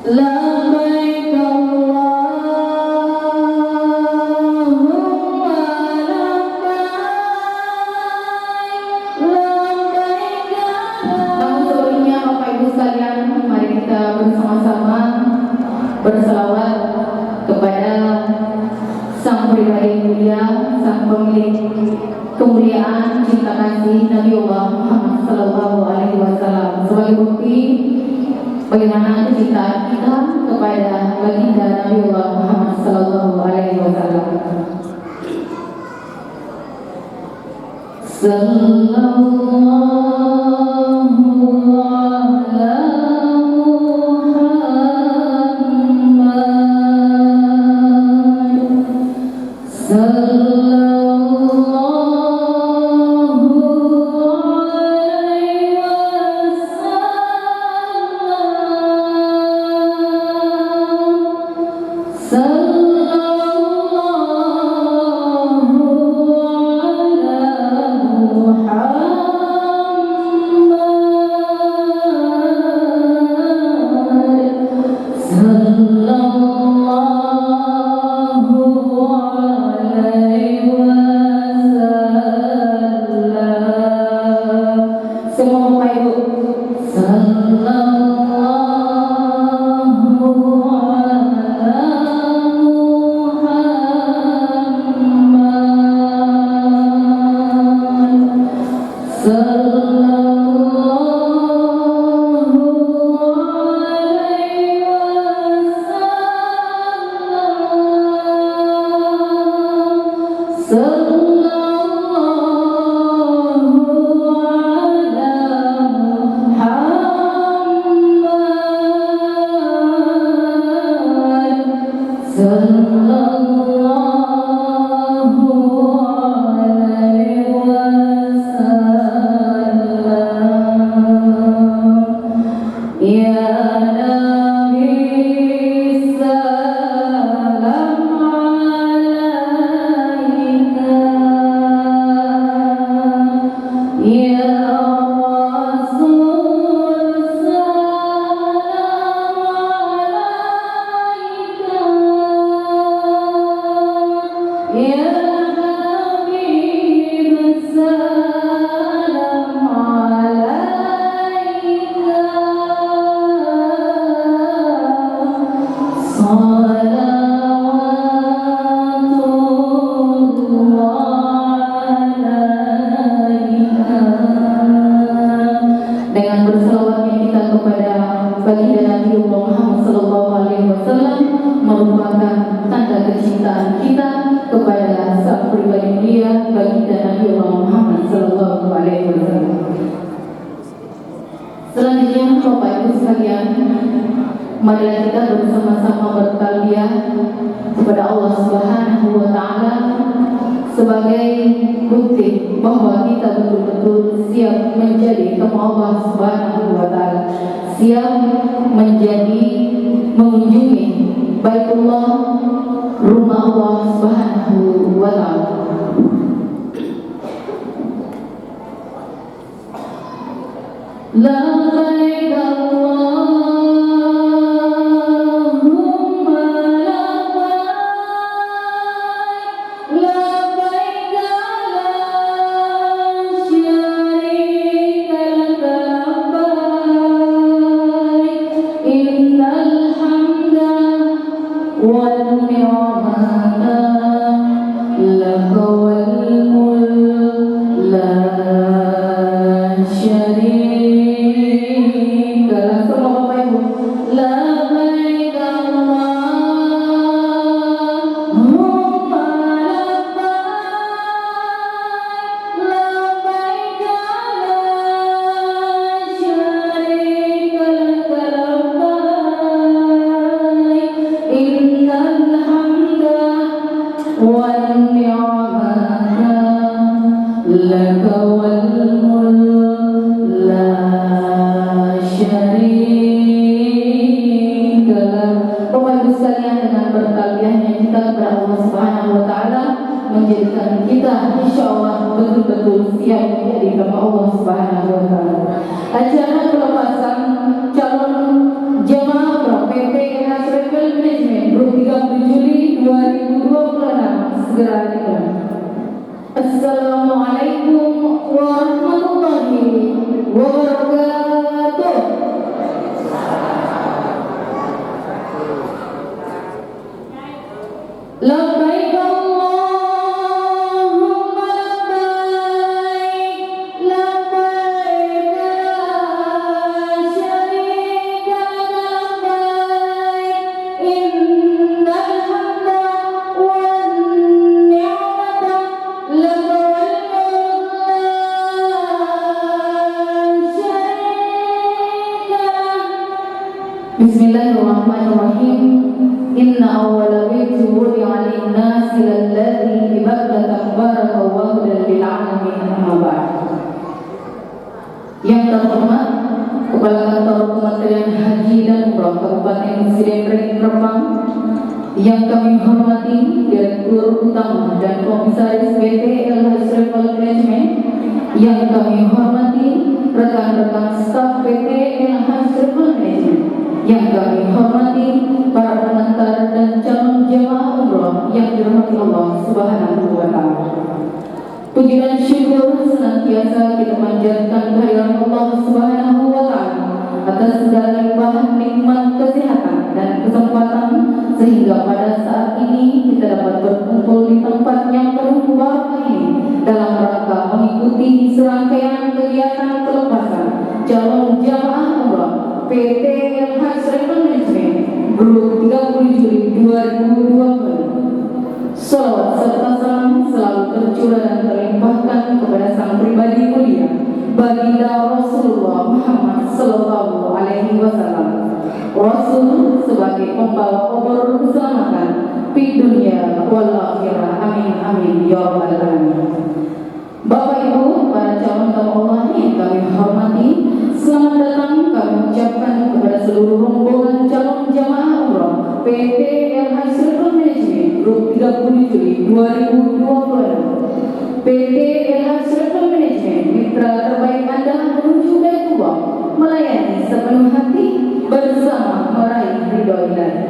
Labbaik Allahumma labbaik, labbaik ya. Namun sebelumnya Bapak Ibu sekalian, mari kita bersama-sama berselawat kepada Sang Pribadi Mulia, Sang Pemilik kemuliaan cinta kasih Nabi Allah Muhammad Sallallahu Alaihi Wasallam, sebagai bukti bagaimana kecintaan kita kepada baginda Nabi Allah Muhammad Sallallahu Alaihi Wasallam. Sallallahu ala Muhammad, Selanjutnya Bapak Ibu sekalian, marilah kita bersama-sama bertalbiyah kepada Allah Subhanahu wa Ta'ala sebagai bukti bahwa kita betul-betul siap menjadi tamu Allah Subhanahu wa Ta'ala, siap menjadi mengunjungi Baitullah, rumah Allah Subhanahu wa Ta'ala. Labbaik Allahumma labbaik, labbaik la syarika lak labbaik, innal hamda wan ni'mata lak wal mulk la syarika. Menjadikan kita insyaallah betul-betul siap menjadi hamba Allah Subhanahu wa Ta'ala. Ajaran pelepasan calon jemaah PP 2026 segera dimulai. Assalamualaikum warahmatullahi wabarakatuh. Labbaik Allahumma labbaik, labbaik la syarika lak labbaik, innal hamda wan ni'mata lak wal mulk la syarika lak. Bismillahirrahmanirrahim. Inna awwala baiti wudi'a lin-nasi lalladzi bi Bakkah mubarakah wa hudan lil 'alamin, amma ba'd. Yang terhormat Kepala Kantor Kementerian Haji dan Umrah Kabupaten Sidemreng Rembang, yang kami hormati Direktur Utama dan Komisaris PT LH Travel Management, yang kami hormati rekan-rekan staf PT LH Travel Management, yang kami hormati para pengantar dan calon jemaah umroh yang dirahmati Allah Subhanahu wa Ta'ala. Puji dan syukur senantiasa kita panjatkan kehadiran Allah Subhanahu wa Ta'ala atas segala limpahan nikmat kesehatan dan kesempatan sehingga pada saat ini kita dapat berkumpul di tempat yang penuh barakah ini dalam rangka mengikuti serangkaian kegiatan pelepasan calon jemaah umroh PT LH Travel Management Group 30 Juli 2020. Salawat serta salam selalu tercurah dan terlimpahkan kepada sang pribadi mulia baginda Rasulullah Muhammad Sallallahu Alaihi Wasallam, Rasul sebagai pembawa obor keselamatan di dunia wal akhirah. Amin amin ya rabbal alamin. Bapak Ibu, para calon tamu Allah yang kami hormati, selamat datang kami ucapkan kepada seluruh rombongan calon jamaah umroh PT LH Travel Management Group 30 Juli 2020. PT LH Travel Management, mitra terbaik Anda menuju Baitullah, melayani sepenuh hati bersama meraih ridho Ilahi.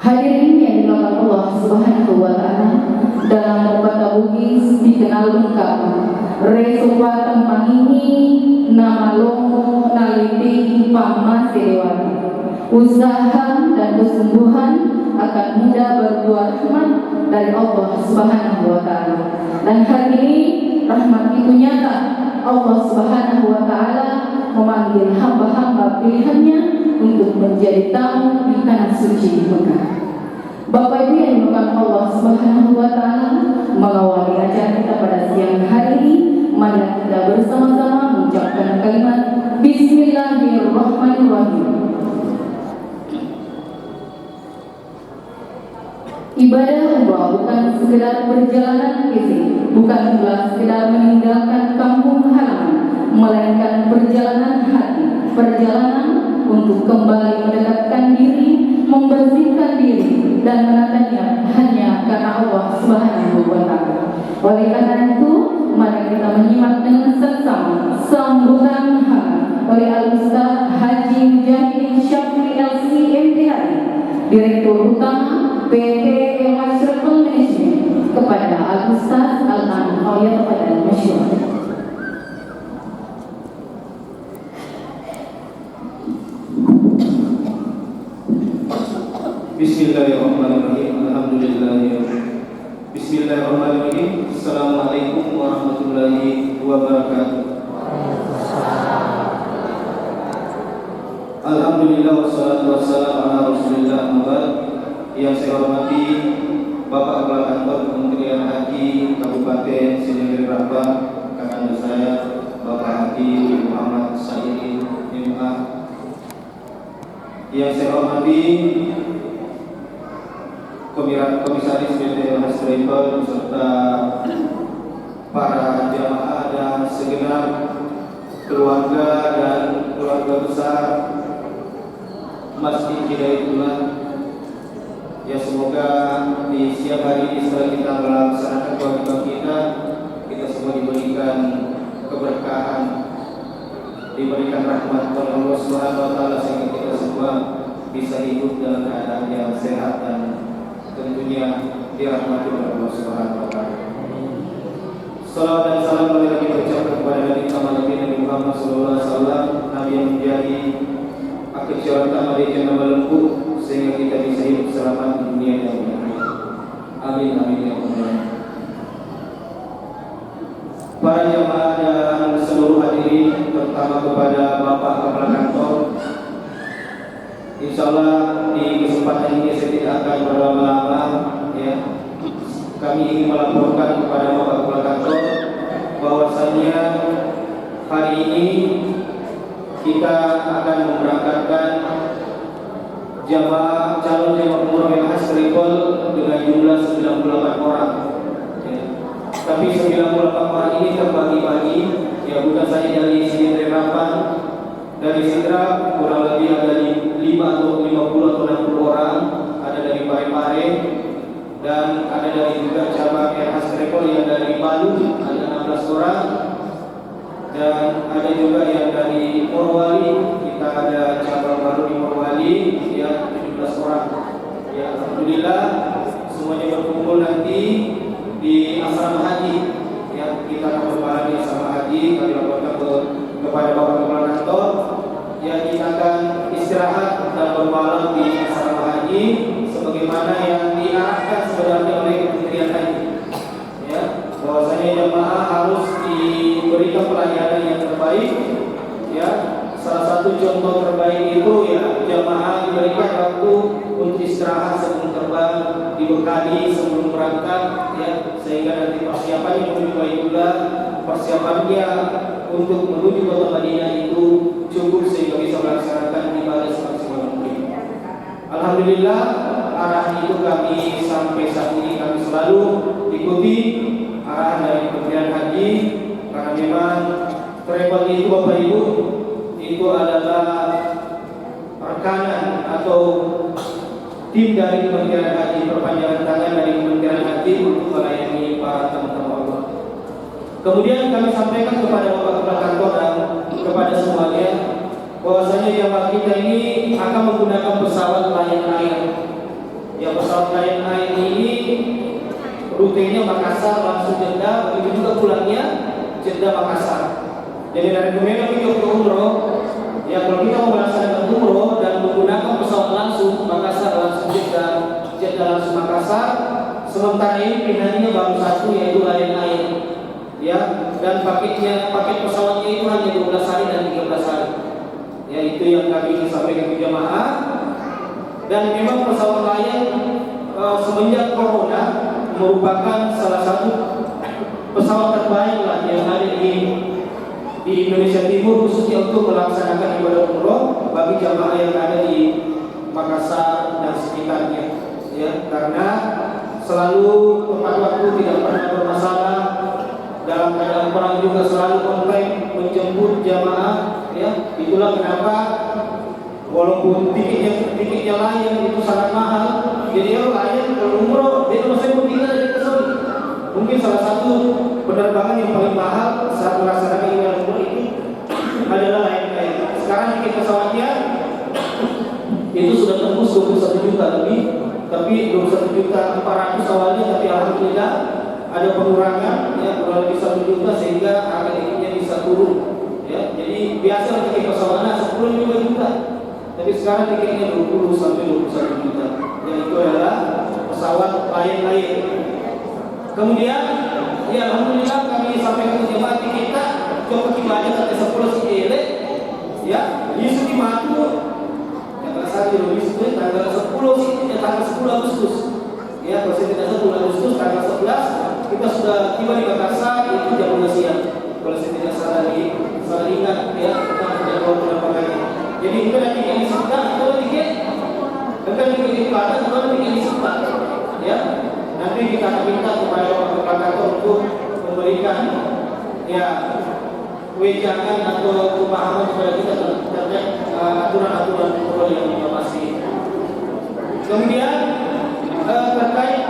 Hadirin yang dimuliakan Allah Subhanahu wa Ta'ala, dalam pepatah Bugis dikenal lengkap resupatan manini nama lomo naliti pamasewati. Usaha dan kesungguhan akan mudah berbuah rahmat dari Allah Subhanahu wa Ta'ala. Dan hari ini rahmat itu nyata. Allah Subhanahu wa Ta'ala memanggil hamba-hamba pilihannya untuk menjadi tamu di tanah suci Mekah. Bapak Ibu yang dimuliakan Allah Subhanahu wa Ta'ala, mengawali acara kita pada siang hari ini, mari kita bersama-sama mengucapkan kalimat Bismillahirrahmanirrahim. Ibadah umrah bukan sekedar perjalanan fisik, bukan pula sekedar meninggalkan kampung halaman, melainkan perjalanan hati, perjalanan untuk kembali mendekatkan diri, membersihkan diri, dan menatanya hanya karena Allah Subhanahu wa Ta'ala. Oleh karena itu, mari kita menyimak dengan seksama sambutan hangat oleh Al-Ustaz Haji Mujahidin Syafri LC MTHI, Direktur Utama PT LH Travel Management, kepada Al-Ustaz Al-An Ayat Padang Masyur. Bismillahirrahmanirrahim. Bismillahirrahmanirrahim. Assalamualaikum warahmatullahi wabarakatuh. Alhamdulillah wassalatu wassalamu ala Rasulillah. Yang saya hormati Bapak Kepala Kantor Kementerian Haji Kabupaten Sidemreng Rembang, kakak saya Bapak Haji Muhammad Said MA. Yang saya hormati Komisaris PT LH Travel beserta para jamaah dan segenap keluarga dan keluarga besar Masjid Hidayatullah. Ya, semoga di siang hari ini setelah kita melaksanakan kewajiban kita semua diberikan keberkahan, diberikan rahmat oleh Allah Subhanahu wa Ta'ala, sehingga kita semua semua bisa hidup dalam keadaan yang sehat dan tentunya dirahmati oleh Allah Subhanahu wa taala. Salawat dan salam lagi berucapkan kepada Nabi Muhammad sallallahu alaihi wasallam, Nabi yang menjadi kecuali utama di jannah melengkung sehingga kita bisa hidup selamat di dunia dan di akhirat. Amin amin ya Allah. Para jamaah dan seluruh hadirin, terutama kepada Bapak Kepala Kantor, insyaallah di kesempatan ini saya tidak akan berlama-lama ya. Kami ingin melaporkan kepada Bapak Kepala Kantor bahwasanya hari ini kita akan memberangkatkan jamaah calon jamaah umroh yang khas Tripol dengan jumlah 98 orang. Ya. Tapi 98 orang ini terbagi-bagi, ya bukan saja dari sini dari Rapan, dari Sidra kurang lebih ada 5 atau 50 atau 60 orang, ada dari Parepare dan ada dari juga cabang yang khas Tripol yang dari Palu ada 16 orang. Dan ada juga yang dari Morowali, kita ada cabang baru di Morowali, ya 17 orang. Ya alhamdulillah semuanya berkumpul nanti di asrama haji. Ya kita akan berbarang di asrama haji, kami laporkan kepada Bapak Kepala Kantor. Ya kita akan istirahat dan bermalam di asrama haji sebagaimana yang diarahkan sebenarnya oleh Kementerian Haji. Ya bahwasanya jemaah harus diberikan pelayanan yang terbaik. Ya, salah satu contoh terbaik itu ya jemaah diberikan waktu untuk istirahat sebelum terbang, dibekali sebelum berangkat, ya sehingga nanti persiapannya menuju Baitullah, persiapannya untuk menuju kota Madinah itu cukup sehingga bisa melaksanakan ibadah semaksimal mungkin. Alhamdulillah arahan itu kami sampai saat ini kami selalu ikuti arahan dari Kementerian Haji, karena memang travel itu Bapak Ibu itu adalah rekanan atau tim dari Kementerian Haji, perpanjangan tangan dari Kementerian Haji untuk melayani para tamu-tamu Allah. Kemudian kami sampaikan kepada Bapak Kepala Kantor dan kepada semuanya bahwasanya jamaah kita ini akan menggunakan pesawat Lion Air. Ya pesawat Lion Air ini rutenya Makassar langsung Jeddah, begitu juga pulangnya Jeddah Makassar. Jadi dari Kemenak itu ke umroh, ya kalau kita mau melaksanakan umroh dan menggunakan pesawat langsung Makassar langsung Jeddah, Jeddah langsung Makassar, sementara ini pilihannya baru satu yaitu Lion Air. Ya, dan paket pesawatnya itu hanya 12 hari dan 13 hari. Ya itu yang kami ingin sampaikan ke jamaah. Dan memang pesawat Lion semenjak Corona merupakan salah satu pesawat terbaik lah yang ada di Indonesia Timur khususnya untuk melaksanakan ibadah umroh bagi jamaah yang ada di Makassar dan sekitarnya. Ya, karena selalu tepat waktu, tidak pernah bermasalah. Dalam keadaan perang juga selalu on time menjemput jamaah. Ya, itulah kenapa walaupun tiketnya Lion itu sangat mahal, jadi Lion kalau umroh dia masih tinggal di Saudi. Mungkin salah satu penerbangan yang paling mahal saat melaksanakan ibadah umroh ini adalah Lion Air. Sekarang tiket pesawatnya itu sudah tembus 21 juta lebih, tapi 21.400.000 awalnya, tapi alhamdulillah ada pengurangan ya kurang lebih 1 juta sehingga harga tiketnya bisa turun. Ya, jadi biasa tiket pesawatnya 10 juta. Tapi sekarang tiketnya 20 sampai 21 juta. Yaitu adalah pesawat Lion Air. Kemudian, ya alhamdulillah kami sampaikan ke jemaah kita coba kita aja sampai 10 sikile. Ya, Yesus di Matu. Yang saat itu Yesus tanggal 10 sih, tanggal 10 Agustus. Ya, kalau tidak 10 Agustus tanggal 11 kita sudah tiba di Makassar itu jam 2 siang. Kalau saya tidak salah ingat ya tentang jadwal penerbangannya. Jadi itu nanti yang disebutkan itu tiket, bukan tiket itu ada, bukan tiket disebutkan. Ya, nanti kita akan minta kepada Bapak Kepala Kantor untuk memberikan ya wejangan atau pemahaman kepada kita terkait aturan-aturan protokol yang pasti. Kemudian terkait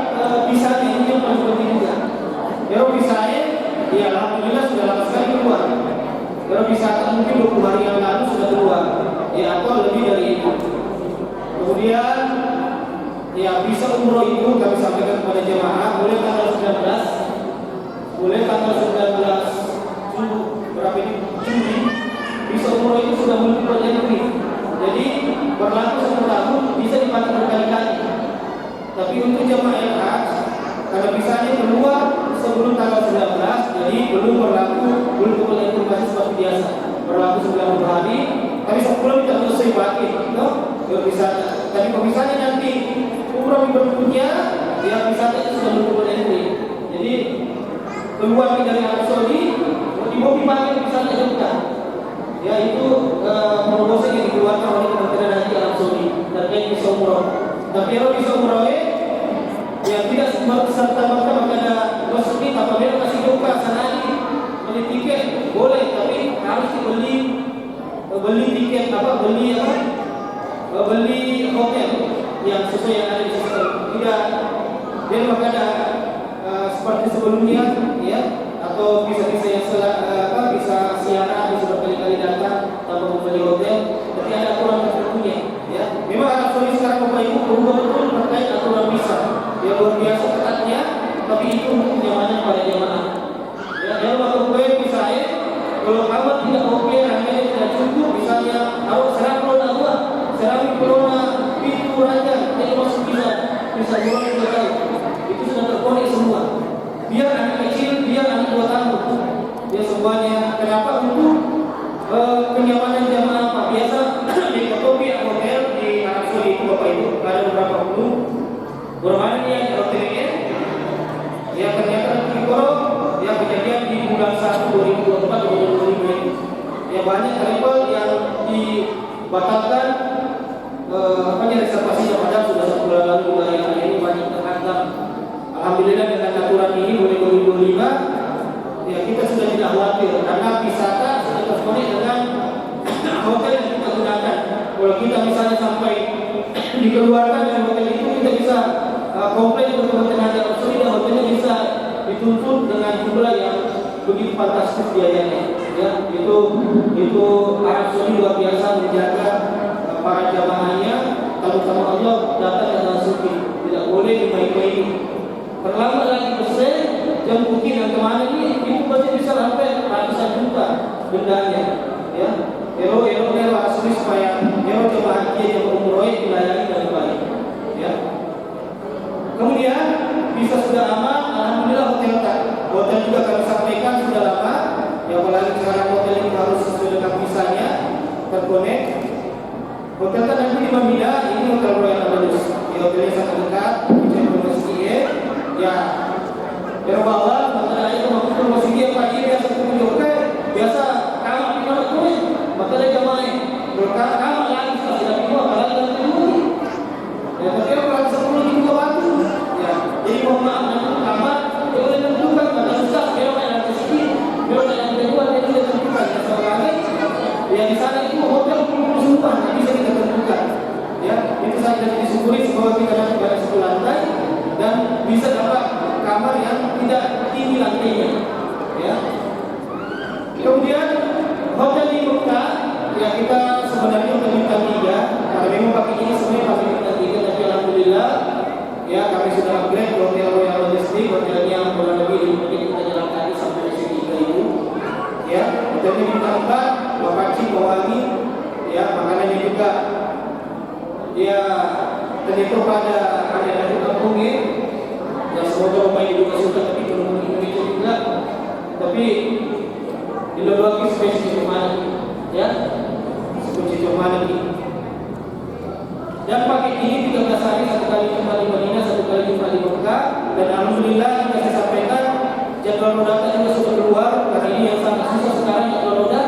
visa ini yang paling penting juga. Ya visa ya alhamdulillah sudah lama sekali keluar. Kalau bisa mungkin 20 hari yang lalu sudah keluar, ya atau lebih dari itu. umroh itu kami sampaikan kepada jemaah mulai tanggal 19 berapa ini? Juni visa umroh itu sudah mulai entry. Jadi berlaku 1 tahun bisa dipakai berkali-kali. Tapi untuk jemaah yang haji karena visanya keluar sebelum tanggal 19, jadi belum berlaku, belum kembali informasi seperti biasa. Berlaku 90 hari, tapi sebelum tidak selesai pakai, no? Bervisanya. Tapi pemisahnya nanti umroh berikutnya, ya visanya itu sudah belum kembali. Jadi keluar dari Arab Saudi, mau dipakai visanya juga. Ya itu promosi yang dikeluarkan oleh Kementerian Haji Arab Saudi terkait visa umroh. Tapi kalau visa umroh ya tidak serta-merta ada resmi apabila kasih buka sana beli tiket boleh, tapi harus beli tiket beli hotel yang sesuai yang ada di sistem. Tidak dia ada seperti sebelumnya ya, atau bisa-bisa yang bisa siaran bisa berkali-kali datang tanpa membeli hotel, tapi ada aturan tertentunya ya. Memang Arab Saudi sekarang Bapak Ibu berubah betul terkait aturan visa yang luar biasa ketatnya, tapi itu untuk kenyamanan para jemaah. Ya, dalam waktu gue misalnya, kalau kamu tidak oke, harganya tidak cukup, misalnya harus serang corona pintu raja, jadi masuk bisa mulai 2 tahun, itu sudah terkonek semua. Biar anak kecil, biar anak 2 tahun, dia semuanya. Kenapa? Untuk kenyamanan jemaah apa? Biasa di Kotobi hotel di Arab Saudi itu Bapak Ibu ada beberapa menu. Bermana yang hotelnya? Ya ternyata di Korok, ya kejadian di bulan 1 2024 2025. Ya banyak travel yang dibatalkan reservasinya, padahal sudah 1 bulan lalu dari hari ini banyak terhantam. Alhamdulillah dengan aturan ini 2025 ya kita sudah tidak khawatir karena wisata sudah terkonek dengan hotel yang kita gunakan. Kalau kita misalnya sampai dikeluarkan dari hotel itu, kita bisa komplain ke Kementerian Haji Arab Saudi dan hotelnya bisa dituntut dengan jumlah yang begitu fantastis biayanya. Ya, itu Arab Saudi luar biasa menjaga para jamaahnya. Kalau sama Allah datang dengan suci, tidak boleh dimain-main. Terlambat lagi persen jam booking yang kemana ini, itu pasti bisa sampai ratusan juta dendanya. Ya, ero asli supaya jemaah haji yang umroh dilayani dengan baik. Ya. Kemudian bisa sudah aman, alhamdulillah hotel juga kami sampaikan sudah lama. Ya apalagi sekarang hotel ini harus sesuai dengan visanya terkonek. Hotel kan nanti di Mamida, ini hotel Royal Andalus. Di hotelnya sangat dekat, di Masjid. Ya, bawah maka itu waktu Masjid pagi biasa kumpul biasa kamar di mana tuh? Maka ada jamaah. Kamar lagi sudah dua apalagi lagi. Ya tapi kalau 10 juga waktu. Ya, jadi mohon maaf nanti kamar boleh tentukan pada ustaz kalau ada rezeki, kalau ada kedua dia boleh tentukan sebagai ya di sana itu hotel pun semua bisa kita tentukan. Ya, itu saja disyukuri bahwa kita dapat pada 10 lantai dan bisa dapat kamar yang tidak tinggi lantainya. Ya. Kemudian hotel di Mekah ya kita sebenarnya untuk bintang 3 karena memang pakai ini sebenarnya pakai bintang 3, tapi alhamdulillah ya kami sudah upgrade hotel Royal Majestic, hotelnya kurang lebih 5 menit kita jalan kaki sampai di sini itu. Ya, hotelnya bintang 4, lokaci Bawangi, ya makanannya juga ya ternyata pada ada kampungnya. Ya semoga Bapak Ibu suka, tapi belum Indonesia juga. Tapi di luar lagi spesies mana ya? Kunci mana ini? Dan paket ini 13 hari, 1 kali jumpa di Madinah, 1 kali jumpa di Mekah. Dan alhamdulillah yang saya sampaikan jadwal roda juga sudah keluar. Karena ini yang sangat susah sekarang jadwal roda.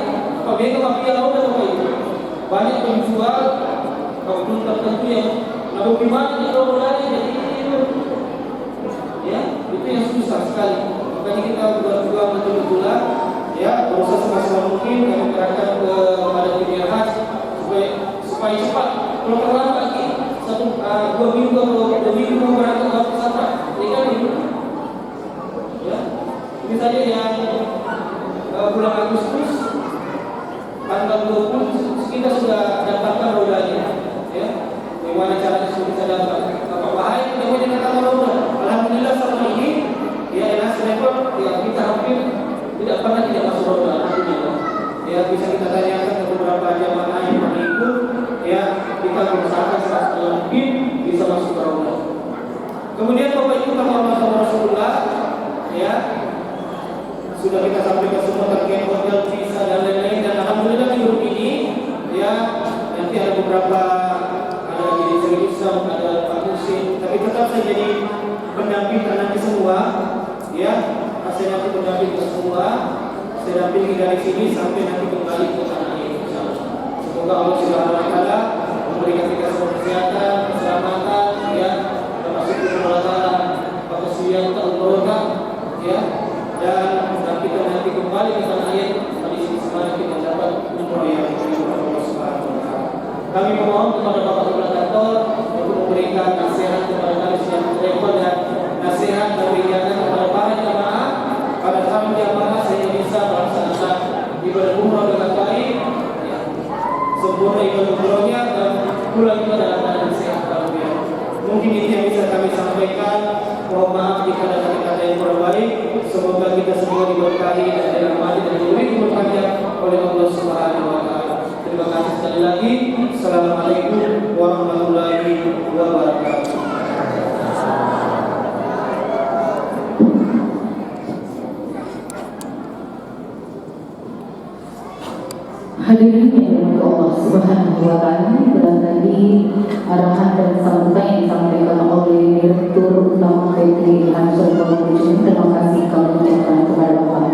Apabila mafia roda Bapak Ibu, banyak penjual oknum tertentu yang lalu gimana jadwal rodanya jadi ya itu yang susah sekali. Makanya kita berjuang betul-betul ya berusaha semaksimal mungkin kami kerahkan kepada tim haji supaya cepat. Kalau terlambat lagi 2 minggu atau 2 minggu mau berangkat ke pesawat, ini kan itu. Ya, ini saja yang bulan Agustus tanggal 20 kita sudah dapatkan rodanya. Ya, bagaimana caranya sudah bisa dapat? Apa bahaya? bisa kita tanyakan ke beberapa jamaah yang mengikut, ya kita berusaha selama lebih bisa masuk ke Ramadan. Kemudian Bapak Ibu kehormatan Rasulullah, ya sudah kita sampaikan semua terkait hotel, visa dan lain-lain, dan alhamdulillah minggu ini, ya nanti ada beberapa ada jadi Sri Islam, ada Pak Musin, tapi tetap saya jadi pendamping nanti semua, ya saya nanti pendamping semua, saya dampingi dari sini sampai nanti kembali ke tanah air. Semoga Allah Subhanahu Wa Taala memberikan kita semua kesehatan, keselamatan, ya termasuk keselamatan, kesucian, keberkahan, ya dan kita nanti kembali ke tanah air. Di sini semuanya kita dapat memperoleh Allah Subhanahu Wa Taala. Kami mohon kepada Bapak Kepala Kantor untuk memberikan nasihat kepada kami sekalian dan nasihat dan peringatan kepada para jamaah pada kami jamaah sehingga bisa melaksanakan ibadah umrah dengan baik, ya, sempurna ibadah umrahnya dan pulang juga dalam keadaan sehat walafiat. Mungkin ini yang bisa kami sampaikan. Mohon maaf jika ada kata-kata yang kurang baik. Semoga kita semua diberkahi dan dirahmati dan diberi umur panjang oleh Allah Subhanahu Wa Taala. Terima kasih sekali lagi. Assalamualaikum warahmatullahi wabarakatuh. Hadirin yang dirahmati Allah Subhanahu Wa Taala, itulah tadi arahan dan sambutan yang disampaikan oleh Direktur Utama PT Ansor Foundation. Terima kasih kami ucapkan kepada Bapak.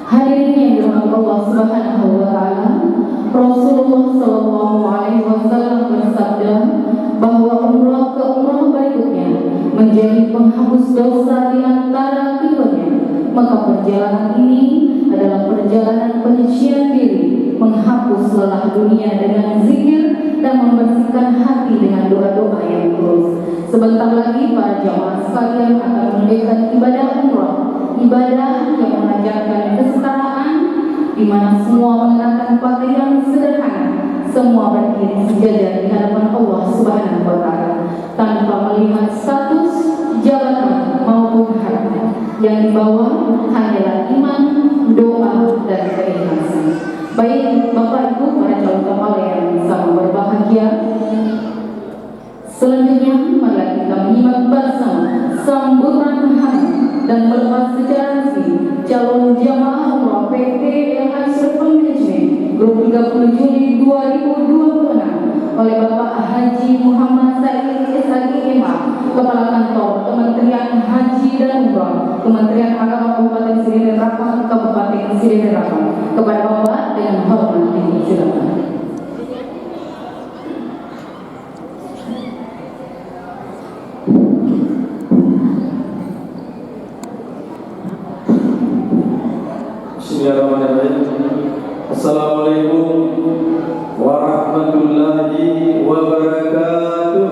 Hadirin yang dirahmati Allah Subhanahu Wa Taala, Rasulullah Shallallahu Alaihi Wasallam bersabda bahwa umrah ke umrah berikutnya menjadi penghapus dosa di antara keduanya. Maka perjalanan ini adalah perjalanan penyucian diri, menghapus lelah dunia dengan zikir dan membersihkan hati dengan doa-doa yang tulus. Sebentar lagi para jamaah sekalian akan menunaikan ibadah umrah, ibadah yang mengajarkan kesetaraan, di mana semua mengenakan pakaian sederhana, semua berdiri sejajar di hadapan Allah Subhanahu Wa Taala tanpa melihat status, jabatan maupun harta. Yang dibawa hanyalah iman, doa dan keikhlasan. Baik Bapak Ibu para calon kepala yang sama berbahagia, selanjutnya mari kita menyimak bersama sambutan hangat dan melepas secara resmi calon jamaah umrah PT Ansor Management Grup 30 Juni 2026 oleh Bapak Haji Muhammad Said SAG MA, Kepala Kantor Kementerian Haji dan Umrah, Kementerian Agama Kabupaten Sri Rapa, Kabupaten Sri Rapa. Kepada Bapak dengan hormat dipersilakan. Bismillahirrahmanirrahim. Assalamualaikum warahmatullahi wabarakatuh.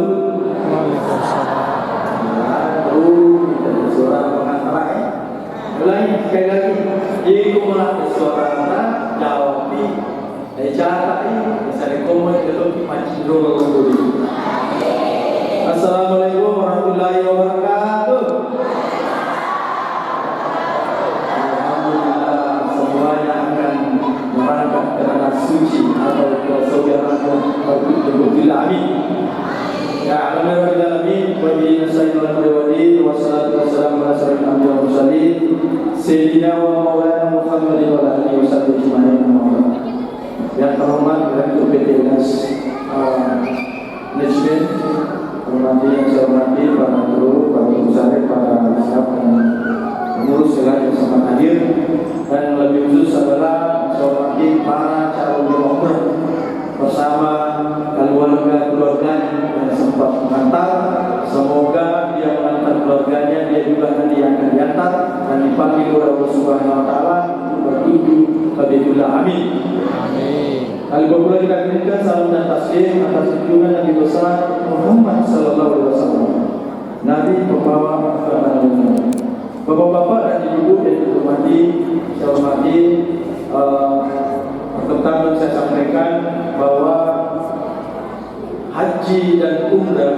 Suara pengantar ulangi sekali lagi. Ikulah suara jawab cara bisa dikomend itu macam dulu. Assalamualaikum warahmatullahi wabarakatuh. Merangkak ke tanah suci atau ke saudaranya Rabbil Alamin. Ya Rabbil Alamin, wa bihi nasta'inu ala kulli wa salatu wassalamu ala asyrafil anbiya'i wal mursalin sayyidina wa maulana Muhammadin wa ala alihi wasallam ajma'in. Yang terhormat Direktur PT Management, hormati yang saya hormati para guru, para pengusaha, para staf dan pengurus segala yang sempat hadir, dan lebih khusus adalah saya hormati para calon jemaah umrah bersama keluarga yang sempat mengantar. Semoga dia mengantar keluarganya, dia juga nanti akan diantar dan dipanggil oleh Allah Subhanahu Wa Taala untuk bertuju ke Baitul Amin. Kali pula kita kirimkan salam dan taslim atas junjungan Nabi besar Muhammad Sallallahu Alaihi Wasallam, Nabi pembawa kebenaran dunia. Bapak-bapak dan ibu-ibu yang dihormati, saya hormati, pertama saya sampaikan bahwa haji dan umrah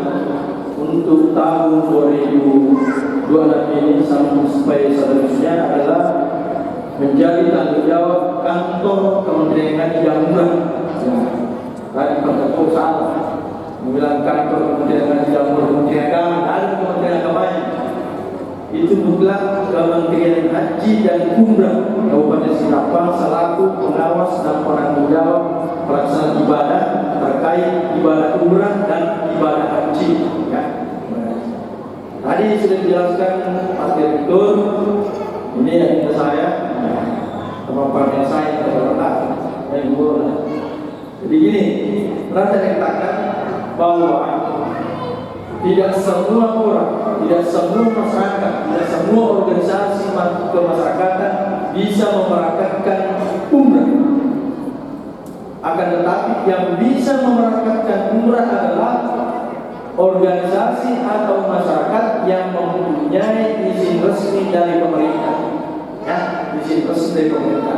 untuk tahun 2026 ini sampai seterusnya adalah menjadi tanggung jawab kantor Kementerian Haji yang murah. Ya, tadi Pak salah bilang kantor Kementerian Haji yang murah, Kementerian Agama, ada Kementerian Agamanya. Itu mutlak Kementerian Haji dan Umrah Kabupaten Singapura selaku pengawas dan penanggung jawab pelaksanaan ibadah terkait ibadah umrah dan ibadah haji. Ya. Tadi sudah dijelaskan Pak Direktur, ini yang kita saya, kemampuan saya terletak dan guru. Jadi gini, pernah saya katakan bahwa tidak semua orang, tidak semua masyarakat, tidak semua organisasi kemasyarakatan bisa memerakatkan umrah. Akan tetapi yang bisa memerakatkan umrah adalah organisasi atau masyarakat yang mempunyai izin resmi dari pemerintah. Ya, izin resmi dari pemerintah.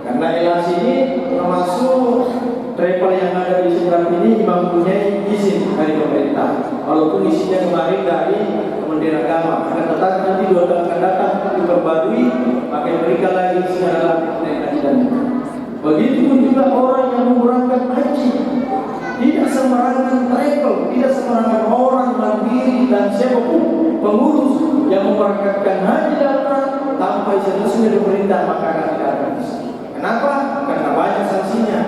Karena LAC ini termasuk travel yang ada di Singapura ini mempunyai izin dari pemerintah. Walaupun izinnya kemarin dari Kementerian Agama, akan tetapi nanti 2 tahun akan datang diperbarui, maka mereka lagi izin adalah Kementerian Haji dan Umrah. Begitupun juga orang yang mau berangkat haji, tidak sembarangan travel, tidak sembarangan orang mandiri dan siapapun pengurus yang memberangkatkan haji dan umrah tanpa izin resmi dari pemerintah, maka akan tidak akan bisa. Kenapa? Karena banyak sanksinya.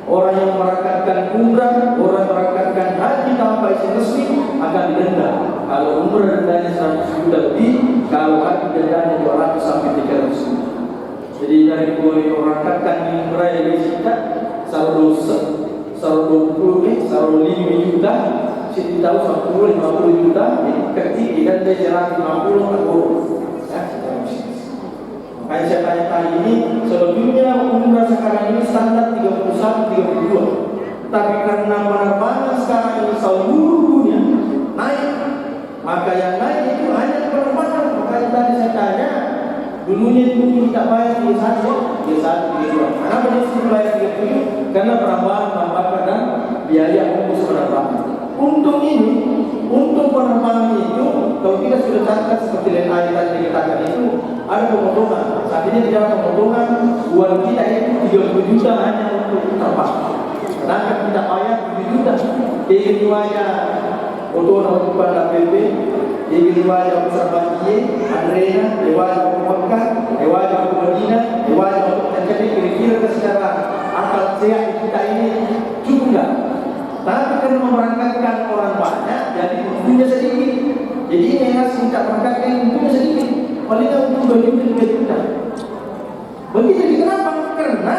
Orang yang memberangkatkan umrah, orang yang memberangkatkan haji tanpa izin resmi akan didenda. Kalau umrah dendanya 100 juta lebih, kalau haji dendanya 200 sampai 300 juta. Jadi dari mulai memberangkatkan umrah yang kita saldo 20, saldo 5 juta, sini tahu 50 juta, ketik dan dia 150 atau ya. Makanya saya tanya ini, sebelumnya umrah sekarang ini standar 31, 32. Tapi karena penerbangan sekarang ini seluruh dunia naik, maka yang naik itu hanya penerbangan. Makanya tadi saya tanya, dulunya itu kita bayar 31, 32. Kenapa dia sudah bayar 37? Karena penerbangan tambahkan dan biaya ongkos penerbangan. Untuk ini, untuk penerbangan itu, kalau kita sudah catat seperti lain ayat tadi dikatakan itu, ada pemotongan. Saat ini tidak ada pemotongan, uang kita itu 30 juta hanya untuk terbang. Sedangkan kita bayar 7 juta. Ingin riwayat untuk pada PP, ingin riwayat besar banjir, Andrena, riwayat Mekah, riwayat Madinah, riwayat untuk terjadi kira-kira secara akal sehat kita ini cukup enggak? Tapi karena memberangkatkan orang banyak, jadi untuknya sedikit. Jadi ini yang harus kita berangkatkan untuknya sedikit. Paling tidak untuk 2 juta, 3 juta. Begitu kenapa? Karena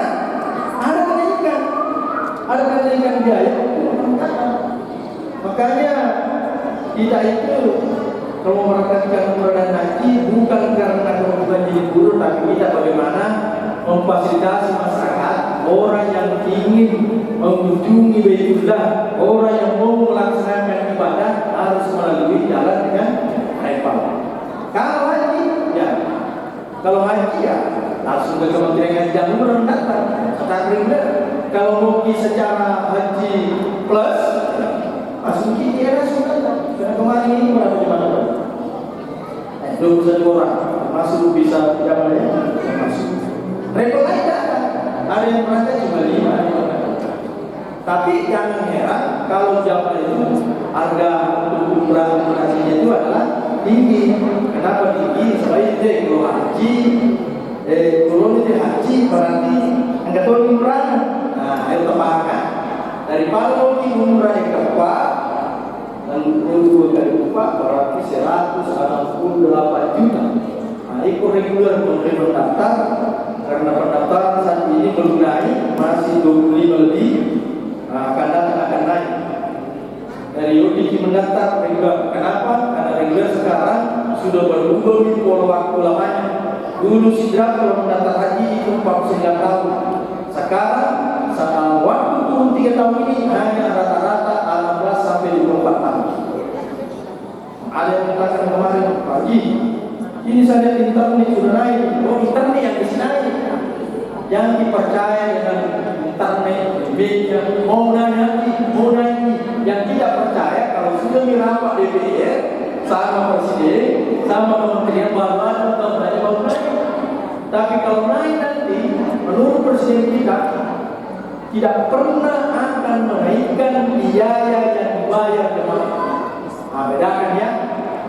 ada kenaikan biaya untuk memberangkatkan. Makanya kita itu kalau memberangkatkan umrah dan haji bukan karena kebutuhan jadi guru, tapi kita bagaimana memfasilitasi masyarakat, orang yang ingin mengunjungi Baitullah, orang yang mau melaksanakan ibadah harus melalui jalan dengan travel. Kalau haji ya langsung ke Kementerian Haji dan Umrah datang. Kalau mau secara haji plus langsung kita langsung datang. Karena kemarin ini berapa jemaah? 21 orang masuk bisa jamaahnya masuk. Travel lain ada yang berangkat cuma 5. Tapi jangan heran kalau jamaah itu harga untuk umrah hajinya itu adalah tinggi. Kenapa tinggi? Supaya dia kalau haji, kalau dia haji berarti enggak tahu umrah. Nah, itu tepakan. Dari Palu di umrah yang keempat dan untuk dari upah berarti 168 juta. Nah, itu reguler untuk pendaftar karena pendaftaran saat ini belum naik, masih 25 lebih. Nah, akan naik. Dari ODG mendaftar reguler. Kenapa? Karena reguler sekarang sudah berubah di pola waktu lamanya. Dulu sidra kalau mendaftar haji itu 49 tahun. Sekarang waktu turun 3 tahun ini hanya rata-rata 18 sampai 24 tahun. Ada yang mengatakan kemarin pagi, ini saya lihat internet sudah naik. Oh, internet yang bisa naik. Yang dipercaya dengan internet, media, mau naik. Yang tidak percaya kalau sudah dirapat DPR sama presiden, sama kementerian baru naik. Tapi kalau naik nanti menurut presiden kita tidak pernah akan menaikkan biaya yang dibayar jemaah. Nah, bedakan ya.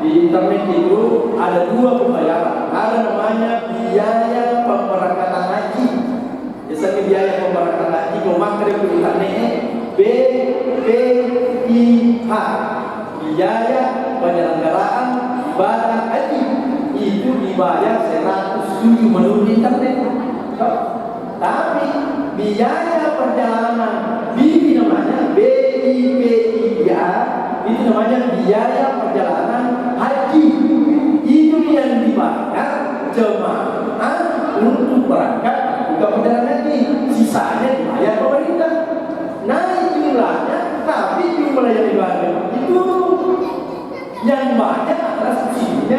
Di internet itu ada dua pembayaran. Ada namanya biaya pemberangkatan haji. Biasanya biaya pemberangkatan haji kalau makan di internet BPIH, biaya penyelenggaraan ibadah haji, itu dibayar 107 menurut internet. Tapi biaya perjalanan BIPI namanya BIPIH, itu namanya biaya perjalanan haji. Itu yang dibayar jemaah untuk berangkat juga perjalanan haji. Sisanya dibayar pemerintah. Naik jumlahnya, tapi jumlah yang dibayar itu yang banyak adalah subsidinya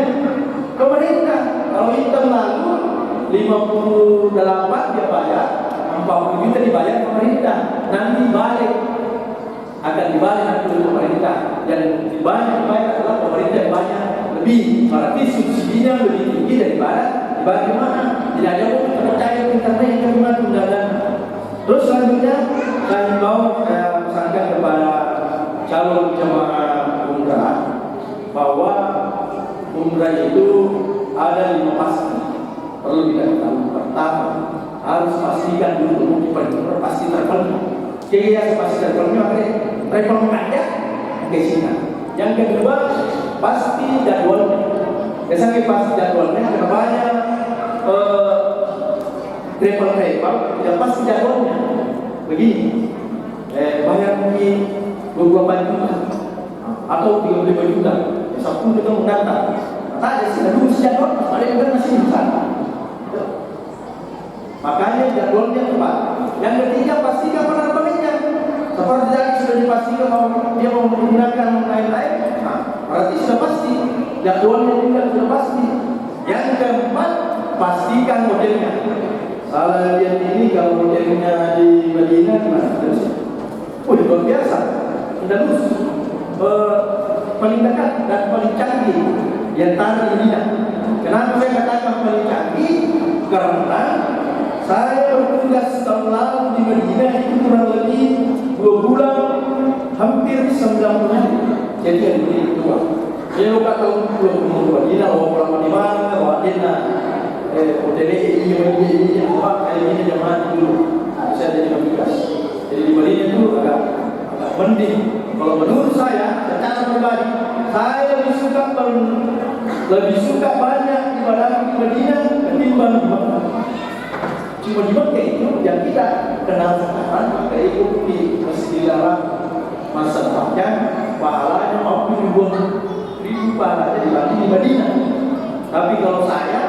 pemerintah. Kalau hitam lalu 58 dia bayar, 40 juta dibayar pemerintah. Nanti balik akan dibalik nanti oleh pemerintah. Yang dibayar adalah pemerintah yang banyak lebih. Berarti subsidinya lebih tinggi daripada dibayar mana? Tidak ada yang percaya internet yang kemana-mana. Terus selanjutnya saya mau pesankan kepada calon jemaah umrah bahwa umrah itu ada 5 pasti. Perlu kita ketahui. Pertama, harus pastikan dulu umrah pasti terpenuhi. Jadi ya pasti terpenuhi, travel aja ke sini. Yang kedua, pasti jadwalnya. Biasanya pasti jadwalnya karena banyak travel yang pasti jadwalnya begini. Bayar mungkin 24 juta atau 35 juta. Sabtu kita mendaftar. Ada sih dulu jadwal, paling kan masih bisa. Makanya jadwalnya tepat. Yang ketiga, pastikan penerbangannya. Seperti tadi sudah dipastikan bahwa dia mau menggunakan lain-lain. Nah, berarti sudah pasti. Jadwalnya juga sudah pasti. Yang keempat, pastikan modelnya. Salah lihat ini kalau modelnya di Madinah gimana? Luar biasa. Sudah lulus. Paling dekat dan paling canggih di antara Madinah. Kenapa saya katakan paling canggih? Karena saya bertugas tahun lalu di Madinah itu kurang lebih 2 bulan, hampir 9 hari. Jadi ada begini dua. Saya lupa tahun 2022 Madinah, orang di mana, Madinah, hotel ini, apa kayak ini jamaah dulu. Bisa jadi tugas. Jadi di Madinah itu agak mending. Kalau menurut saya, secara pribadi, saya lebih suka banyak ibadah di Madinah ketimbang di Mekah. Cuma di Mekah itu yang kita kenal sekarang, maka itu di Masjidil Haram masa depannya pahalanya maupun ribu pahalanya dibanding di Madinah. Tapi kalau saya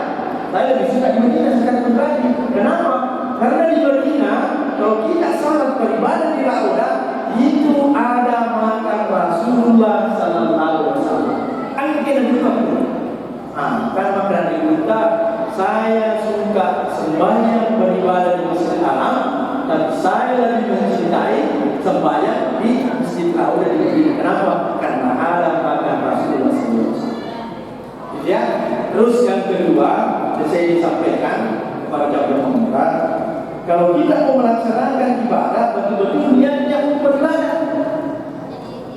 lebih suka di Madinah secara pribadi. Kenapa? Karena di Madinah kalau kita salat beribadah di Raudah itu ada makan Rasulullah Sallallahu Alaihi Wasallam. Angkat juga. Karena makanan di kita, saya suka sembahyang beribadah di Masjid Haram, tapi saya lebih mencintai sembahyang di Masjid Raudah di Madinah. Kenapa? Karena ada makan Rasulullah Sallallahu Alaihi Wasallam. Ya. Terus yang kedua, saya disampaikan kepada jamaah umrah, kalau kita mau melaksanakan ibadah betul-betul niatnya untuk beribadah.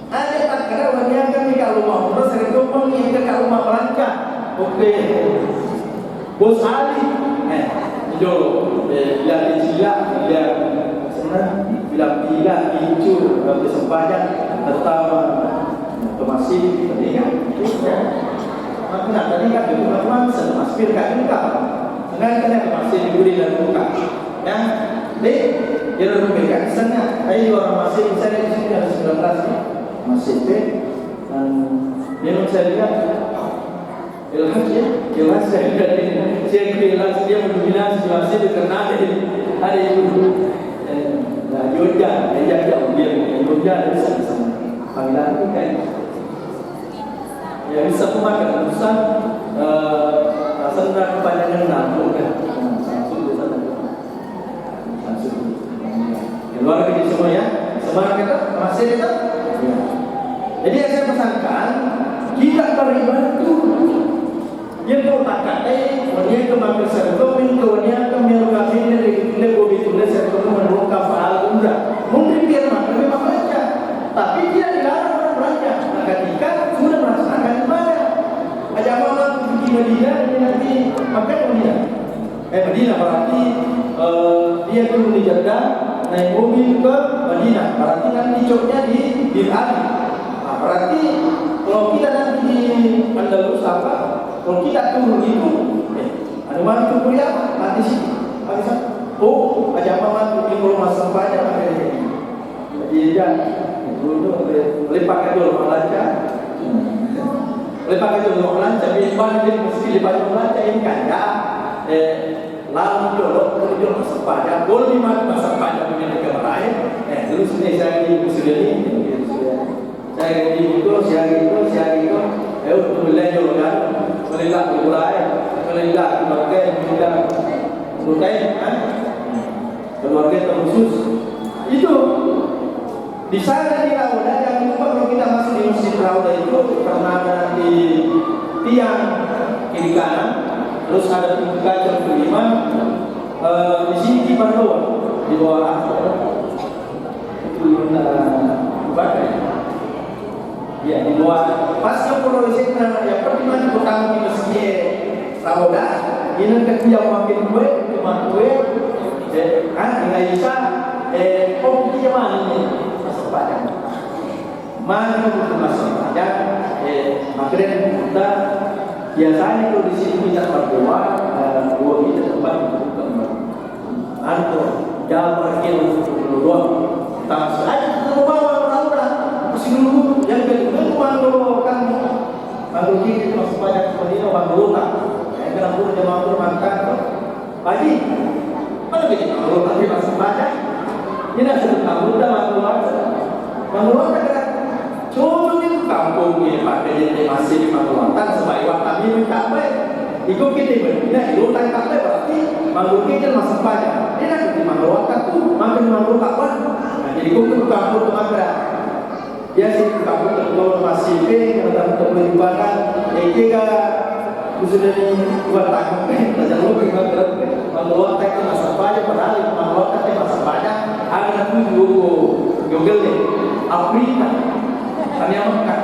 Ada tak kira wanita kami kalau mau umrah sering ngomong ini kalau mau berangkat. Oke. Bos Ali, itu bila dicila, bila itu kesempatan pertama masih penting. Maka tadi kan itu memang masih kan enggak. Sengaja masih diberi dan buka. Ya, deh, dia berbeda kesannya. Ayo orang masih misalnya di sini ada 19 masih dan dia saya lihat jelas saya lihat jelas dia mendominasi masih karena ada itu Yogyakarta ada sama panggilan itu kan ya bisa pemakan urusan rasanya kepanjangan nampung kan luar biasa semua ya. Semangat kita masih kita. Jadi yang saya pesankan kita beribadah itu yang kau tak kata, dia kemakan sergomin, dia kami kami dari Madinah ini nanti makan Madinah berarti dia turun di Jeddah naik mobil ke Madinah, berarti nanti coknya di Bir Ali. Nah, berarti kalau kita nanti di Andalus apa, kalau kita turun itu ada mana tuh kuliah nanti sih oh aja apa mana di rumah sampahnya makanya jadi ya dulu lepas itu Malaysia lepas itu Malaysia bimbang dia mesti lepas Malaysia ini kan ya lalu dulu masa pajak boleh di mana masa pajak punya negara lain dulu sini saya di Muslim saya di itu untuk belajar kan melihat mulai melihat keluarga khusus itu di sana di Rauda. Jangan lupa kalau kita masuk di Masjid Rauda itu karena ada di tiang kiri kanan, terus ada pintu kaca kelima, di sini di bawah itu bagai ya di bawah pasca polisi yang pertama pertama di Masjid Rauda ini kedua makin gue dengan Isa kopi mana ini masuk padang mana itu masuk padang makanya kita biasanya kalau di sini kita berdoa dua kita tempat untuk anto jauh pergi untuk berdoa tak saja berdoa orang mesti dulu yang kedua kalau kalau kita masuk padang seperti itu orang dulu tak karena pun jemaah makan pagi mana begini kalau tapi masih banyak ini sudah kamu dah mengeluarkan kan cuma itu kampung ni pakai jadi masih di mengeluarkan sebaik kami minta baik ikut kita berbina itu tak kata berarti mengeluarkan kita masih banyak ini nanti mengeluarkan tu makin mengeluarkan jadi ikut kampung tu mana dia sih kampung terlalu masih kalau tak beribadah jika sudah dibuat tanggung jangan lupa mengeluarkan itu masa banyak padahal mengeluarkan itu masa banyak ada Google nih Afrika hanya Mekah.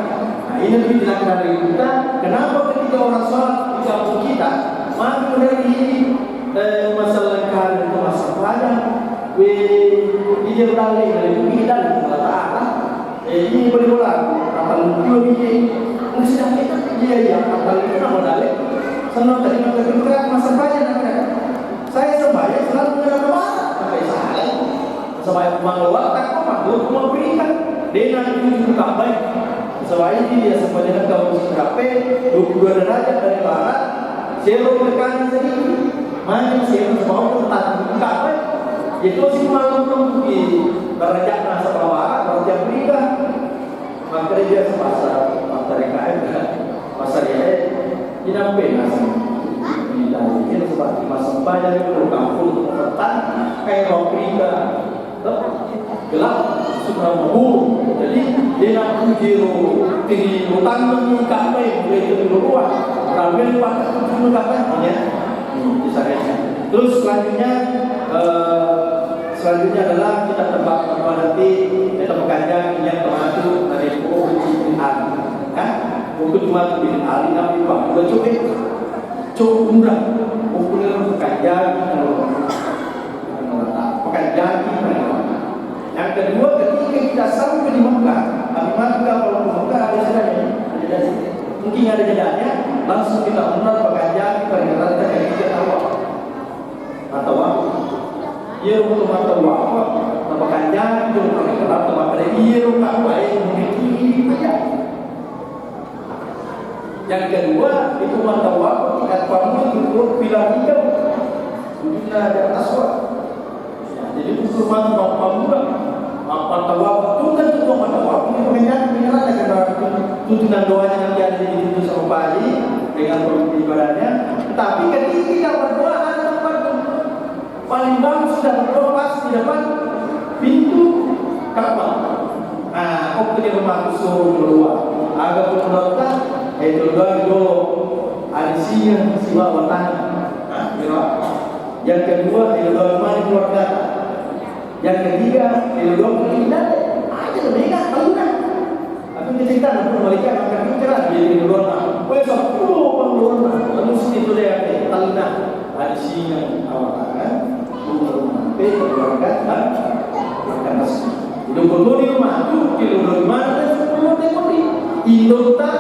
Nah ini lebih dilakukan dari kita. Kenapa ketika orang sholat di kampung kita maka dari masalah kali itu masa banyak dia berdalih dari kita Allah ini boleh berlaku apa lebih ini mesti kita dia apa itu nama dalih senang tadi mengatakan masa banyak namanya saya sembahyang selalu menjaga kemana pakai salah sembahyang mengeluarkan makhluk memberikan dengan tujuh tambah sembahyang dia sembahyang kalau berapa 22 derajat dari barat zero ke kanan sedikit mana zero semua tetap tambah itu sih malam belum di derajat nasa bawah derajat berikan maka dia semasa mereka masa dia tidak nasi ini seperti masa banyak itu kampung petang kayak Afrika gelap sudah mabur jadi dia nak jiro tinggi utang ni kapai boleh itu keluar ramai waktu itu kapai ya terus selanjutnya adalah kita tempat nanti kita bekerja yang termasuk dari Bukit kan Bukit bin Ali Nabi Pak udah cukup murah ukuran bekerja yang kedua ketika kita sampai di Mekah kalau di Mekah ada jedanya mungkin ada jedanya langsung kita umrah bekerja peringatan kita yang kita tahu atau ia untuk mata wafat apa kanjang itu kalau atau apa dia tak baik mungkin yang kedua itu mata wafat tingkat kamu itu bilang hijau dunia dan aswad jadi ukur mata wafat mata wafat itu kan itu mata wafat ini pengennya karena tuntunan doanya nanti ada dituntut sama Pak Haji dengan ibadahnya tetapi ketika kita berdoa ada tempat paling bagus sudah berdoa pas di depan pintu Ka'bah. Nah, waktu dia rumah suruh keluar. Agak penonton, itu dulu ada siang siwa watan. Yang kedua itu mana keluarga. Yang ketiga itu kita ada mereka tahunan. Aku cerita nak mereka akan bicara di luar. Besok pengeluaran lalu taluna ada singa awakan rumah keluarga dan makan nasi. Hidup di rumah tu kilo mana sepuluh temori. Indota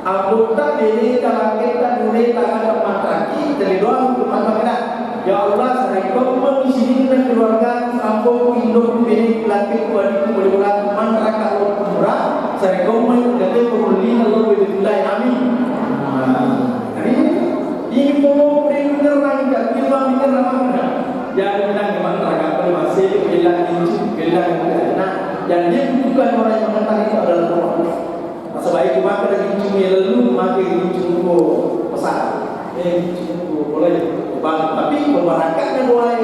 anggota ini kalau kita mulai tangan matraki dari doang rumah kita. Ya Allah, saya kau di sini dan keluarga kampung Indo ini laki kuat boleh buat masyarakat murah. Saya kau menjadi pembeli Allah berdulai amin. Ini mau benar lagi tak kita mikir apa? Jangan kita masyarakat masih bilang nah, dan dia bukan orang yang mengatakan itu adalah orang. Sebaik maka dari cumi lalu maka cumi pesan. Boleh bang, tapi membahagiakan mulai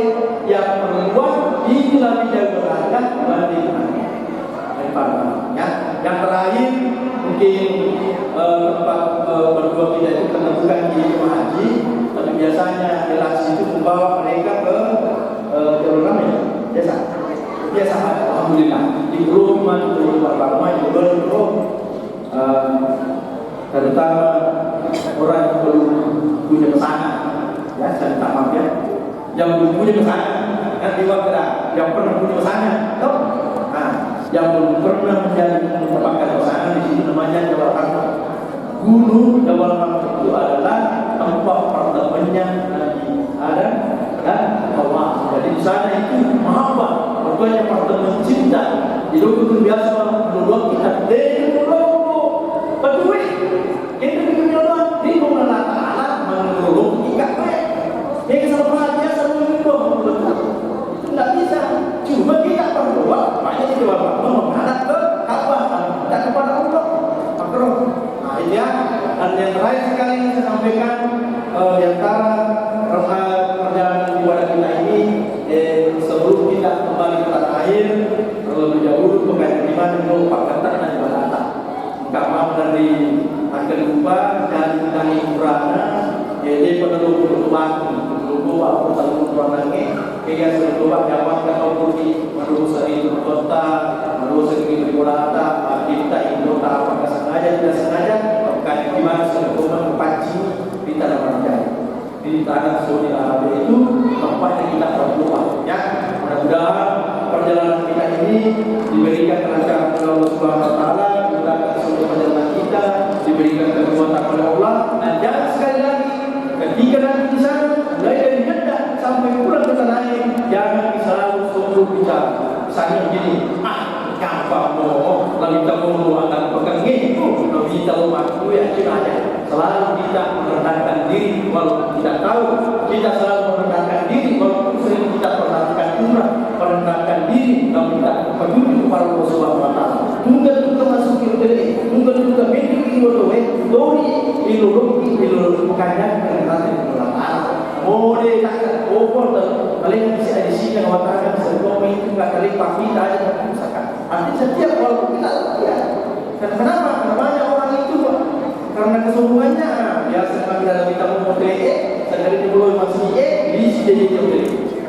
yang perempuan inilah tidak berharga banding ya. Yang terakhir mungkin tempat berdua kita itu bukan di jemaah haji, tapi biasanya relasi itu membawa mereka ke jalur ramai biasa alhamdulillah di rumah terutama orang yang belum punya pesanan ya, saya minta maaf ya, yang belum punya pesanan kan yang pernah punya pesanan tahu? Nah, yang belum pernah mendapatkan pesanan di sini namanya Jabal Gunung Jabal itu adalah tempat pertemuannya Nabi Adam dan Hawa. Jadi di sana itu mahabbah, makanya pertemuan cinta. Di dulu biasa dulu kita dulu peduli. Itu dulu di Allah Taala menurut ikat baik. Yang sama dia selalu itu tidak bisa. Cuma kita berdoa, banyak itu menghadap ke Ka'bah dan kepada Allah. Makro. Nah, ini ya. Dan yang terakhir sekali yang saya sampaikan di antara perjalanan ibadah kita ini, sebelum kita kembali ke tanah air, terlebih dahulu pegang iman dulu Pak Kata dan ibadah. Kamar dari akan lupa dan dari Qur'ana, jadi penuh bawa pertanyaan Qur'annya, kayak sebelum jawab kalau pergi menurut seri kota, menurut seri berkolata, kita Indo tak apakah sengaja tidak sengaja, kayak gimana sebelum pancing di tanah Marjaya, di tanah Saudi Arabia itu tempatnya kita berdoa, ya. Mudah-mudahan perjalanan kita ini diberikan kelancaran oleh Allah Subhanahu Wa Taala, dimudahkan seluruh perjalanan kita, diberikan kekuatan oleh Allah, dan jangan sekali lagi ketika nanti di sana, mulai dari Jeddah sampai pulang ke tanah air, jangan selalu selalu bicara. Misalnya begini, gampang loh, lalu kita mau akan pegang itu, lalu kita mau aku ya aja. Selalu kita merendahkan diri, walaupun tidak tahu, kita selalu merendahkan diri, walaupun sering kita perhatikan umrah, merendahkan diri, dan kita petunjuk kepada Allah Subhanahu Wa Taala. Tunggal kita masuk ke dalam, tunggal kita medik ilodowe, dori ilolog kanya nanti Allah Taala. Mode tak over paling bisa di sini mengatakan sebelum itu enggak kali pagi aja misalkan. Artinya setiap kalau kita ya. Kenapa? Banyak orang itu karena kesombongannya biasa kita kita mau sekali dulu masih di sini jadi.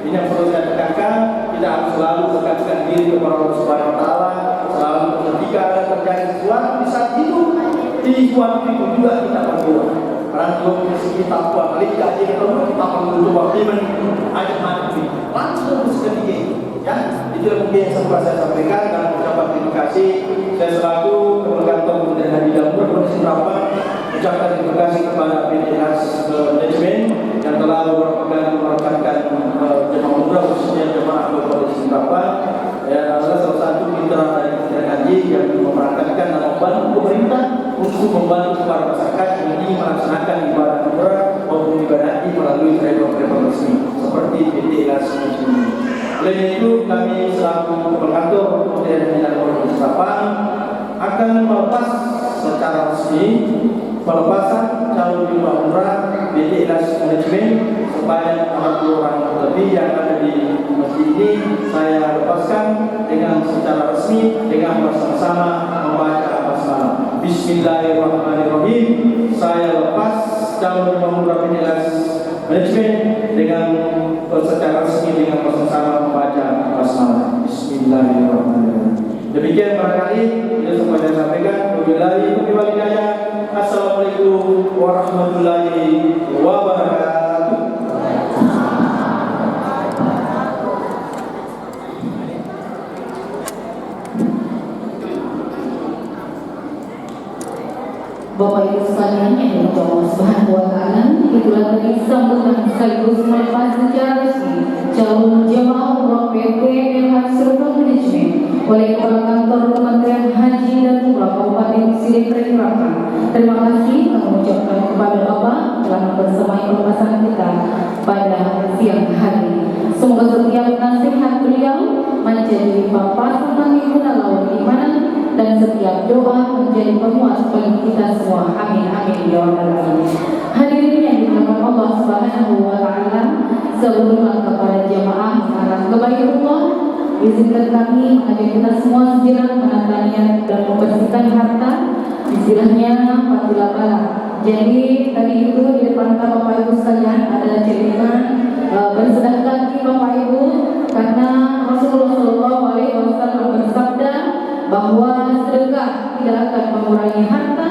Ini yang perlu saya tekankan, kita harus selalu dekatkan diri kepada Allah Subhanahu Wa Taala, selalu ketika ada terjadi sesuatu di saat itu, di suatu itu juga kita berdoa. Karena kalau kita segi takwa, kali kita kita perlu waktu ajak mati, langsung seketika itu. Ya, itu mungkin yang sempat saya sampaikan dan ucapan terima kasih. Saya selaku Kepala Kantor Kementerian Haji dan Umroh Provinsi Lampung ucapkan terima kasih kepada PDIHAS Manajemen yang telah beberapa kali merekatkan jemaah umrah khususnya jemaah Provinsi Lampung. Ya, adalah salah satu mitra dari Kementerian Haji yang memerintahkan dan membantu pemerintah untuk membantu para masyarakat yang ingin melaksanakan ibadah umrah maupun ibadah haji melalui travel resmi seperti PDIHAS Manajemen. Selain itu, kami selaku pengatur Kementerian Haji dan Umroh Provinsi akan melepas secara resmi pelepasan calon jemaah umrah PDIHAS Manajemen sebanyak 40 orang lebih yang ada di masjid ini. Saya lepaskan dengan secara resmi dengan bersama-sama membaca basmalah. Bismillahirrahmanirrahim. Saya lepas calon jemaah umrah PDIHAS Manajemen dengan secara resmi dengan bersama-sama membaca basmalah. Bismillahirrahmanirrahim. Demikian barangkali yang sempat saya sampaikan. Wabillahi taufiq wal hidayah. Assalamualaikum warahmatullahi wabarakatuh. Bapak Ibu sekalian yang dimuliakan Allah Subhanahu wa taala, itulah tadi sambutan sekaligus melepas secara resmi calon jemaah umroh PT LH Serta Manajemen oleh Kepala Kantor Kementerian Haji dan Umrah Kabupaten Silengkring Raka. Terima kasih kami ucapkan kepada Bapak telah membersamai pelepasan kita pada siang hari. Semoga setiap nasihat beliau menjadi papasan bagi guna lawan iman dan setiap doa menjadi penguat bagi kita semua. Amin amin ya rabbal alamin. Hadirin yang dimuliakan Allah Subhanahu wa taala, sebelum kepada jamaah mengarah ke Baitullah, izinkan kami mengajak kita semua sejenak menata niat dan membersihkan harta. Istilahnya Fatilah Bala. Jadi tadi itu di depan Bapak Ibu sekalian ada jadikan bersedekah di Bapak Ibu, karena Rasulullah Shallallahu Alaihi Wasallam bersabda bahwa sedekah tidak akan mengurangi harta,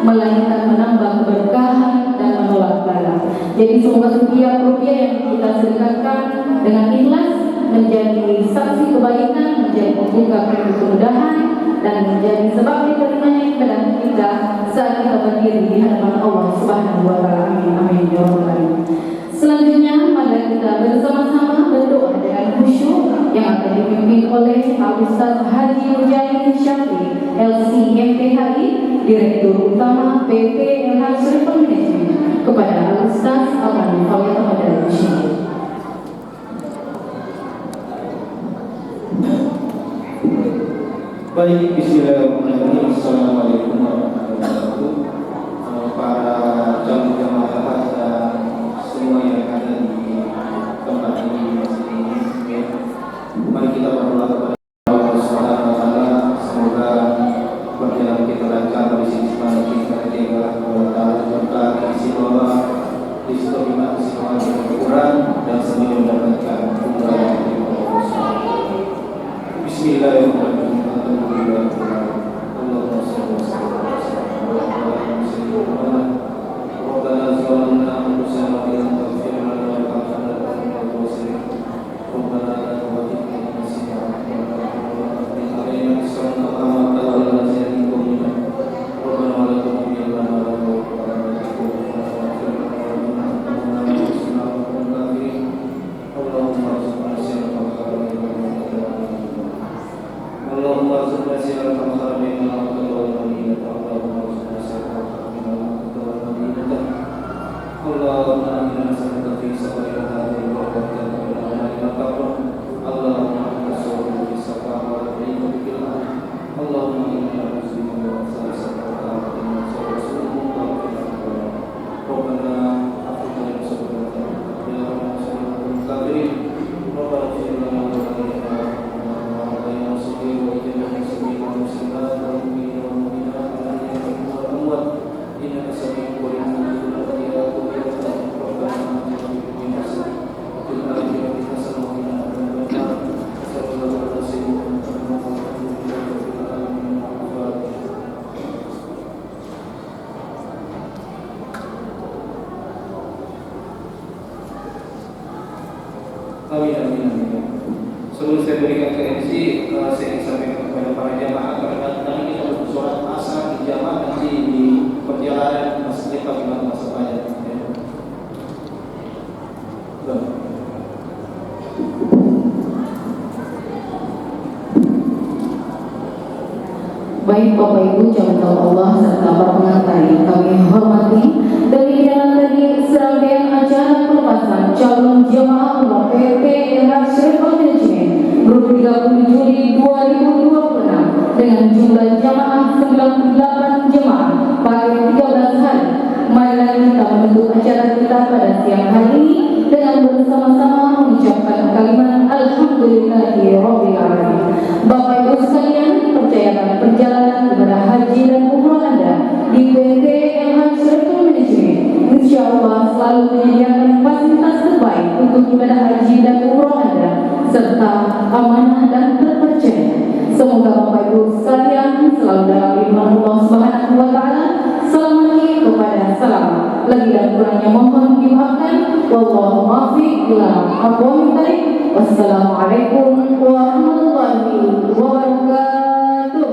melainkan menambah keberkahan dan menolak bala. Jadi semoga setiap rupiah yang kita sedekahkan dengan ikhlas menjadi saksi kebaikan, menjadi pembuka pintu kemudahan, dan menjadi sebab diterimanya ibadah kita saat kita berdiri di hadapan Allah Subhanahu wa taala. Amin amin ya rabbal alamin. Selanjutnya mari kita bersama-sama berdoa dengan khusyuk yang akan dipimpin oleh Ustaz Haji Mujahid Syafi'i LC MPHI, Direktur Utama PT LH Serta Manajemen. Kepada Ustaz Al-Mani Fawiyah Syekh. Baik, bismillahirrahmanirrahim. Assalamualaikum warahmatullahi wabarakatuh. Para calon jamaah haji dan semua yang ada di tempat ini, mari kita berdoa kepada Allah Subhanahu wa taala. Semoga perjalanan kita lancar dari sisi kita ketika Allah taala serta istiqomah istiqomah Al-Quran dan semuanya mendapatkan kemudahan dari Allah Subhanahu wa taala. Bismillahirrahmanirrahim. Sebelum saya berikan ke MC, saya ingin sampaikan kepada para jamaah karena nanti kita bersolat asar di jamaah nanti di perjalanan masjid bagaimana masa banyak. Baik Bapak Ibu jamaah Allah serta para pengantar yang kami hormati, demikian tadi serangkaian acara pelepasan calon jemaah umroh PT LH Serta Manajemen grup 30 Juli 2026 dengan jumlah jemaah 98 jemaah pada 13 hari. Marilah kita menutup acara kita pada siang hari ini dengan bersama-sama mengucapkan kalimat Alhamdulillahirabbil alamin. Bapak Ibu sekalian, percayakan perjalanan ibadah haji dan umroh Anda di PT LH Serta Manajemen insya Allah selalu menyediakan fasilitas terbaik untuk ibadah haji dan umroh Anda serta amanah dan terpercaya. Semoga Bapak Ibu sekalian selalu dalam lindungan Allah Subhanahu wa taala. Selama kepada salam. Lagi dan kurangnya mohon dimaafkan. Wallahu muwaffiq ila aqwamit thariq. Wassalamualaikum warahmatullahi wabarakatuh.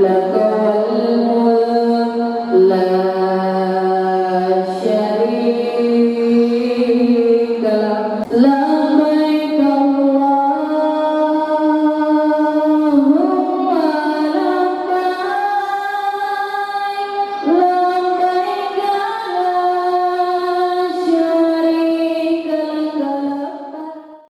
لك